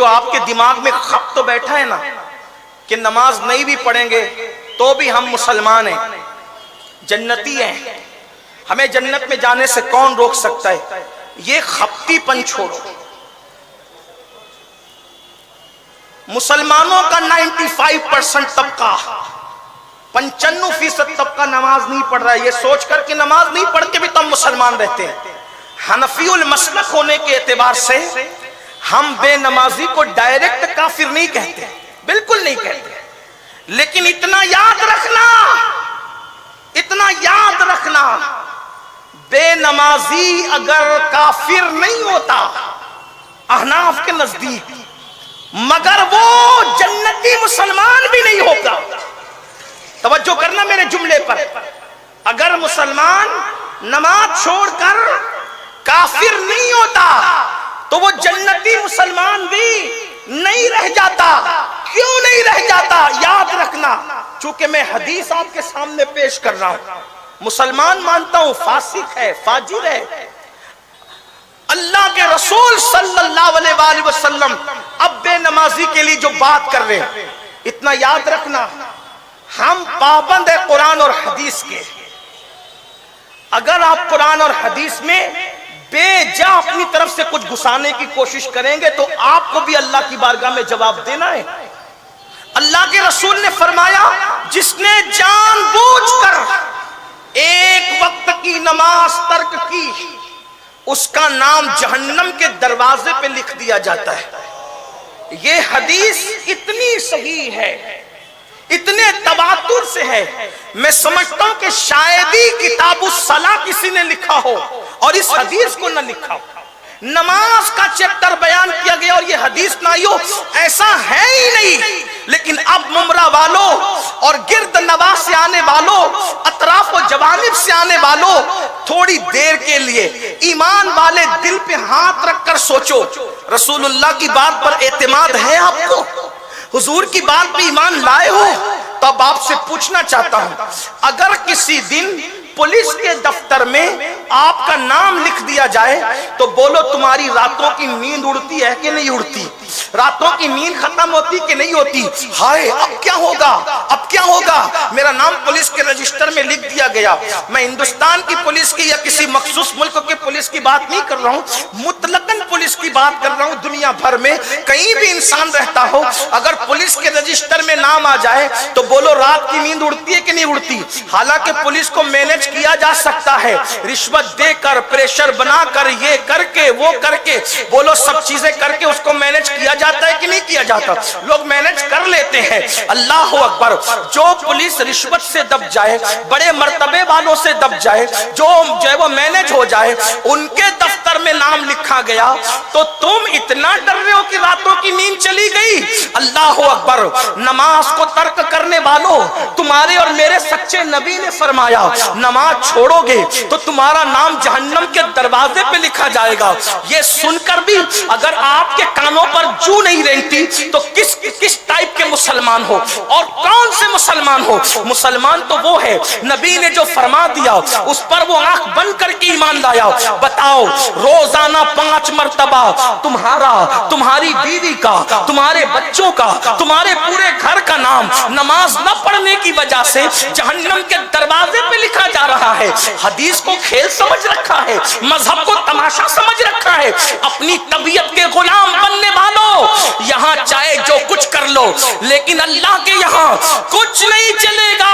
جو آپ کے دماغ میں خط تو بیٹھا ہے نا کہ نماز نہیں بھی پڑھیں گے تو بھی ہم مسلمان ہیں، جنتی ہیں، ہمیں جنت میں جانے سے کون روک سکتا ہے، یہ خپتی پن چھوڑو۔ مسلمانوں کا 95% طبقہ، 95% طبقہ نماز نہیں پڑھ رہا ہے، یہ سوچ کر کہ نماز نہیں پڑھ کے بھی تو ہم مسلمان رہتے ہیں۔ حنفی المسلک ہونے کے اعتبار سے ہم بے نمازی کو ڈائریکٹ کافر نہیں کہتے، بالکل نہیں کہتے، لیکن اتنا یاد رکھنا بے نمازی اگر کافر نہیں ہوتا احناف کے نزدیک، مگر وہ جنتی مسلمان بھی نہیں ہوگا۔ توجہ کرنا میرے جملے پر، اگر مسلمان نماز چھوڑ کر کافر نہیں ہوتا تو وہ جنتی مسلمان بھی نہیں رہ جاتا۔ کیوں نہیں رہ جاتا؟ یاد رکھنا، چونکہ میں حدیث آپ کے سامنے پیش کر رہا ہوں۔ مسلمان مانتا ہوں فاسق ہے، فاجر ہے، اللہ کے رسول صلی اللہ علیہ وآلہ وسلم اب بے نمازی کے لیے جو بات کر رہے ہیں، اتنا یاد رکھنا، ہم پابند ہیں قرآن اور حدیث کے۔ اگر آپ قرآن اور حدیث میں بے جا اپنی طرف سے کچھ گھسانے کی کوشش کریں گے تو آپ کو بھی اللہ کی بارگاہ میں جواب دینا ہے۔ اللہ کے رسول نے فرمایا، جس نے جان بوجھ کر ایک وقت کی نماز ترک کی، اس کا نام جہنم کے دروازے پہ لکھ دیا جاتا ہے۔ یہ حدیث اتنی صحیح ہے، اتنے تواتر سے ہے، میں سمجھتا ہوں کہ شاید ہی کتاب الصلاح کسی نے لکھا ہو اور اس حدیث کو نہ لکھا ہو۔ نماز کا چیپٹر بیان کیا گیا اور یہ حدیث نائیو ایسا ہے ہی نہیں، لیکن اب ممرہ والوں اور گرد نواح سے آنے والوں، اطراف و جوانب سے آنے والوں، تھوڑی دیر کے لیے ایمان والے دل پہ ہاتھ رکھ کر سوچو، رسول اللہ کی بات پر اعتماد ہے آپ کو؟ حضور کی بات پہ ایمان لائے ہو؟ تو اب آپ سے پوچھنا چاہتا ہوں، اگر کسی دن پولیس کے دفتر میں آپ کا نام لکھ دیا جائے تو بولو تمہاری راتوں کی نیند اڑتی ہے کہ نہیں اڑتی؟ راتوں کی نیند ختم ہوتی کہ نہیں ہوتی؟ ہائے اب کیا ہوگا، اب کیا ہوگا، میرا نام پولیس کے رجسٹر میں لکھ دیا گیا۔ میں ہندوستان کی پولیس کی یا کسی مخصوص ملک کے پولیس کی بات نہیں کر رہا ہوں، مطلقاً پولیس کی بات کر رہا ہوں۔ دنیا بھر میں کہیں بھی انسان رہتا ہو، اگر پولیس کے رجسٹر میں نام آ جائے تو بولو رات کی نیند اڑتی ہے کہ نہیں اڑتی؟ حالانکہ پولیس کو مینج کیا جا سکتا ہے، رشوت دے کر، پریشر بنا کر، یہ کر کے، وہ کر کے، بولو سب چیزیں کر کے اس کو مینج کیا جاتا ہے کہ نہیں کیا جاتا؟ لوگ مینج کر لیتے ہیں۔ اللہ اکبر، جو پولیس رشوت سے دب جائے، بڑے مرتبے والوں سے دب جائے، جو ہے وہ مینج ہو جائے، ان کے دفتر میں نام لکھا گیا تو تم اتنا ڈر رہے ہو کہ راتوں کی نیند چلی گئی؟ اللہ اکبر، نماز کو ترک کرنے والوں، تمہارے اور میرے سچے نبی نے فرمایا نماز چھوڑو گے تو تمہارا نام جہنم کے دروازے پہ لکھا جائے گا۔ یہ سن کر بھی اگر آپ کے کانوں پر جو نہیں رینگتی تو کس ٹائپ کے مسلمان ہو اور کون سے مسلمان ہو؟ مسلمان تو وہ ہے نبی نے جو فرما دیا اس پر وہ آنکھ بند کر کے ایمان لایا۔ بتاؤ، روزانہ 5 مرتبہ تمہارا، تمہاری بیوی کا، تمہارے بچوں کا، تمہارے پورے گھر کا نام نماز نہ پڑھنے کی وجہ سے جہنم کے دروازے پہ لکھا جا رہا ہے۔ حدیث کو کھیل سمجھ رکھا ہے، مذہب کو تماشا سمجھ رکھا ہے۔ اپنی طبیعت کے غلام بننے والوں، یہاں چاہے جو کچھ کر لو لیکن اللہ کے یہاں کچھ نہیں چلے گا۔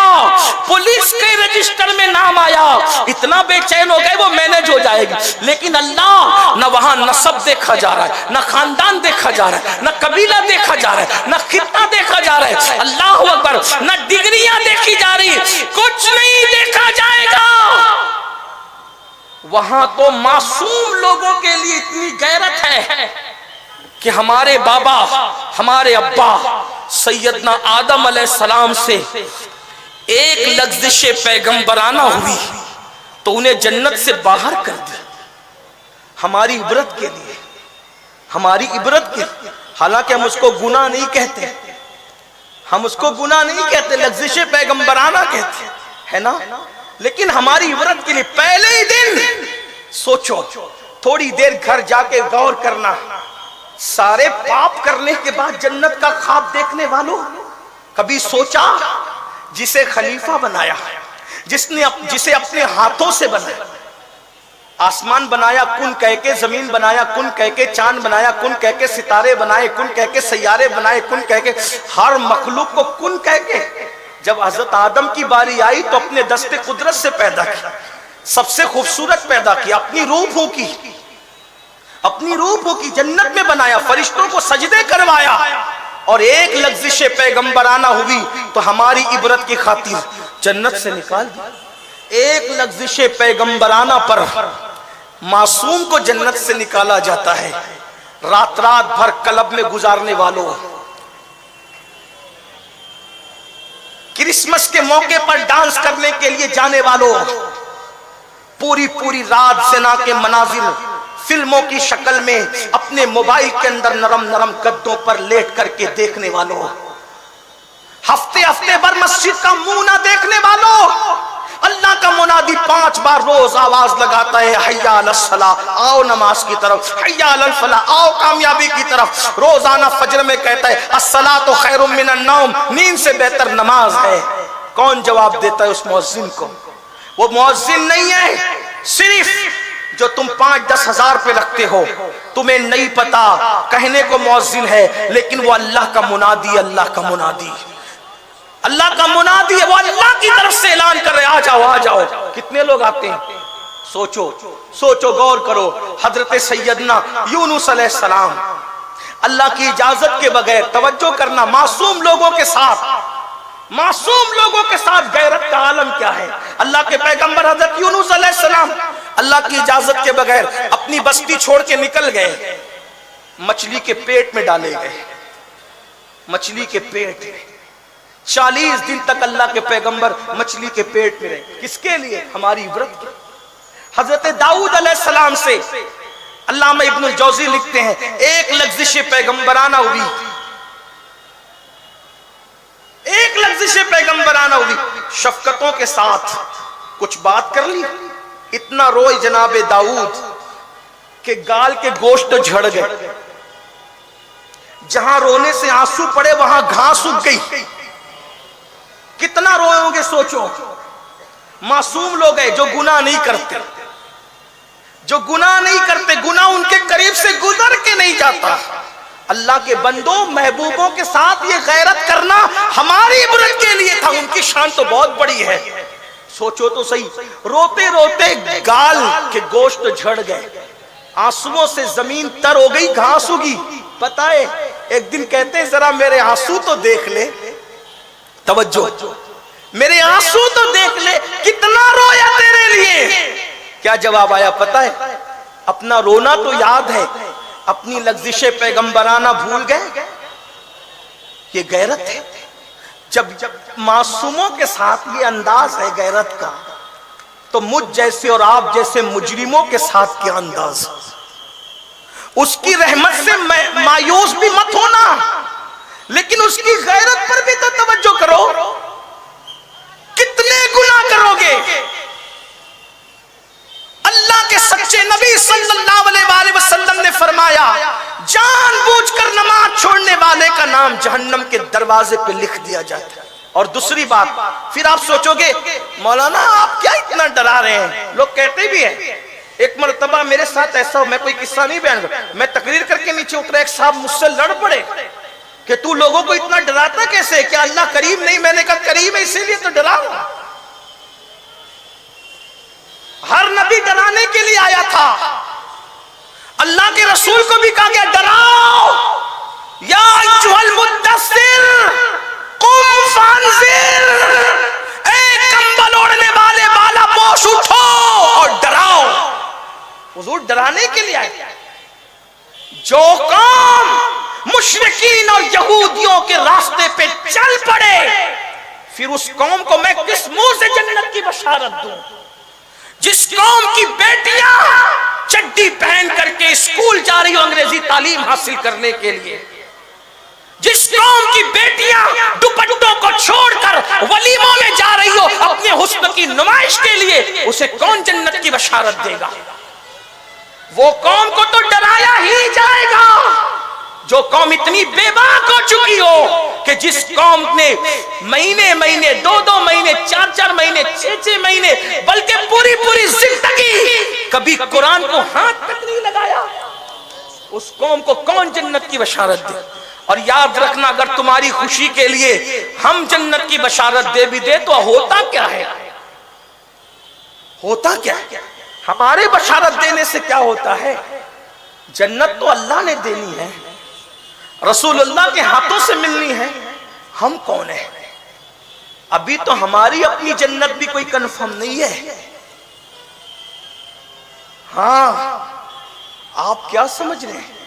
پولیس کے رجسٹر میں نام آیا، اتنا بے چین ہو گئے وہ مینج ہو جائے گی، لیکن اللہ نہ وہاں نسب دیکھا جا رہا ہے، نہ خاندان دیکھا جا رہا ہے، نہ قبیلہ دیکھا جا رہا ہے، نہ خطہ دیکھا جا رہا ہے، اللہ اکبر، نہ ڈگریاں دیکھی جا رہی، کچھ نہیں دیکھا جائے گا۔ وہاں تو معصوم لوگوں کے لیے اتنی غیرت ہے کہ ہمارے بابا، ہمارے ابا سیدنا آدم علیہ السلام سے ایک لغزش پیغمبرانہ ہوئی تو انہیں جنت سے باہر کر دیا، ہماری عبرت کے لیے، ہماری عبرت کے لیے۔ حالانکہ ہم اس کو گناہ نہیں کہتے، ہم اس کو گناہ نہیں کہتے، لغزش پیغمبرانہ کہتے ہیں نا، لیکن ہماری عبرت کے لیے پہلے ہی دن سوچو، تھوڑی دیر گھر جا کے غور کرنا، سارے پاپ کرنے کے بعد جنت کا خواب دیکھنے والوں، کبھی سوچا جسے خلیفہ بنایا، جسے اپنے ہاتھوں سے بنایا، آسمان بنایا کن کہہ کے، زمین بنایا کن کہہ کے، چاند بنایا کن کہہ کے، ستارے بنائے کن کہہ کے، سیارے بنائے کن کہہ کے، ہر مخلوق کو کن کہہ کے، جب حضرت آدم کی باری آئی تو اپنے دست قدرت سے پیدا کیا، سب سے خوبصورت پیدا کیا، اپنی روح پھونکی، جنت میں بنایا، فرشتوں کو سجدے کروایا، اور ایک لغزش پیغمبرانہ ہوئی تو ہماری عبرت کی خاطر جنت سے نکال دی۔ ایک لغزش پیغمبرانہ پر معصوم کو جنت سے نکالا جاتا ہے۔ رات بھر کلب میں گزارنے والوں، کرسمس کے موقع پر ڈانس کرنے کے لیے جانے والوں، پوری رات زنا کے مناظر فلموں کی شکل میں اپنے موبائل کے اندر نرم گدوں پر لیٹ کر کے دیکھنے والوں، ہفتے بھر مسجد کا منہ نہ دیکھنے والوں، اللہ کا منادی 5 بار روز آواز لگاتا ہے، حی علی الصلاۃ، آؤ نماز کی طرف، حی علی الفلاح، آؤ کامیابی کی طرف، روزانہ فجر میں کہتا ہے الصلاۃ خیر من النوم، نیند سے بہتر نماز ہے۔ کون جواب دیتا ہے اس مؤذن کو؟ وہ مؤذن نہیں ہے صرف جو تم 5-10 ہزار پہ رکھتے ہو، تمہیں نہیں پتا کہنے کو مؤذن ہے، لیکن وہ اللہ کا منادی ہے، اللہ کا منادی ہے، وہ اللہ کی طرف سے اعلان کر رہے آ جاؤ۔ کتنے لوگ آتے ہیں؟ سوچو غور کرو۔ حضرت سیدنا یونس علیہ السلام اللہ کی اجازت کے بغیر، توجہ کرنا، معصوم لوگوں کے ساتھ غیرت کا عالم کیا ہے۔ اللہ کے پیغمبر حضرت یونس علیہ السلام اللہ کی اجازت کے بغیر اپنی بستی چھوڑ کے نکل گئے، مچھلی کے پیٹ میں ڈالے گئے، مچھلی کے پیٹ میں 40 دن تک اللہ کے پیغمبر مچھلی کے پیٹ میں رہے۔ کس کے لیے؟ ہماری عبرت۔ حضرت داؤد علیہ السلام سے علامہ ابن الجوزی لکھتے ہیں ایک لغزش پیغمبرانہ ہوئی، شفقتوں کے ساتھ کچھ بات کر لی، اتنا روئے جناب داؤد کہ گال کے گوشت جھڑ گئے، جہاں رونے سے آنسو پڑے وہاں گھاس اگ گئی۔ کتنا روئے ہوں گے سوچو۔ معصوم لوگ ہیں جو گناہ نہیں کرتے، گناہ ان کے قریب سے گزر کے نہیں جاتا۔ اللہ کے بندوں، محبوبوں کے ساتھ یہ غیرت کرنا ہماری عبرت کے لیے تھا، ان کی شان تو بہت بڑی ہے۔ سوچو تو صحیح، روتے گال کے گوشت جھڑ گئے، آنسوؤں سے زمین تر ہو گئی، گھاس اگی۔ پتہ ہے ایک دن کہتے ہیں ذرا میرے آنسو تو دیکھ لے، توجہ، میرے آنسو تو دیکھ لے، کتنا رویا تیرے لیے۔ کیا جواب آیا پتہ ہے؟ اپنا رونا تو یاد ہے، اپنی لغزش پیغمبرانہ بھول گئے۔ یہ غیرت ہے۔ جب معصوموں کے ساتھ یہ انداز ہے غیرت کا، تو مجھ جیسے اور آپ جیسے مجرموں کے ساتھ کیا انداز؟ اس کی رحمت سے مایوس بھی مت ہونا، لیکن اس کی غیرت پر بھی تو توجہ کرو۔ کتنے گناہ کرو گے؟ اللہ کے سچے نبی صلی اللہ علیہ وسلم نے فرمایا جان بوجھ کر نماز چھوڑنے والے کا نام جہنم کے دروازے پہ لکھ دیا جاتا ہے۔ اور دوسری بات، پھر آپ سوچو گے مولانا آپ کیا اتنا ڈرا رہے ہیں؟ لوگ کہتے بھی ہیں۔ ایک مرتبہ میرے ساتھ ایسا، میں کوئی قصہ نہیں بیان کر، میں تقریر کر کے نیچے اترا، ایک صاحب مجھ سے لڑ پڑے کہ تو لوگوں کو اتنا ڈراتا کیسے؟ کیا اللہ کریم نہیں؟ میں نے کہا کریم ہے اسی لیے تو ڈرا رہا۔ ہر نبی ڈرانے کے لیے آیا تھا، اللہ کے رسول کو بھی کہا گیا ڈراؤ، یا ایھا المدثر قم فانذر، اے کمبل اوڑھنے والے بالا پوش اٹھو اور ڈراؤ۔ حضور ڈرانے کے لیے آئے۔ جو قوم مشرکین اور یہودیوں کے راستے پہ چل پڑے، پھر اس قوم کو میں کس منہ سے جنت کی بشارت دوں؟ جس قوم کی بیٹیاں چڈی پہن کر کے اسکول جا رہی ہو انگریزی تعلیم حاصل کرنے کے لیے، جس قوم کی بیٹیاں دوپٹوں کو چھوڑ کر ولیموں میں جا رہی ہو اپنے حسن کی نمائش کے لیے، اسے کون جنت کی بشارت دے گا؟ وہ قوم کو تو ڈرایا ہی جائے گا۔ جو قوم اتنی بے باک ہو چکی ہو کہ جس قوم نے مہینے مہینے 2 مہینے 4 مہینے 6 مہینے بلکہ پوری زندگی کبھی قرآن کو ہاتھ تک نہیں لگایا، اس قوم کو کون جنت کی بشارت دے؟ اور یاد رکھنا، اگر تمہاری خوشی کے لیے ہم جنت کی بشارت دے بھی دے تو ہوتا کیا ہے؟ ہوتا کیا ہے؟ ہمارے بشارت دینے سے کیا ہوتا ہے؟ جنت تو اللہ نے دینی ہے، رسول اللہ کے ہاتھوں سے ملنی ہے، ہم کون ہیں؟ ابھی تو ہماری اپنی جنت بھی کوئی کنفرم نہیں ہے۔ ہاں، آپ کیا سمجھ رہے ہیں؟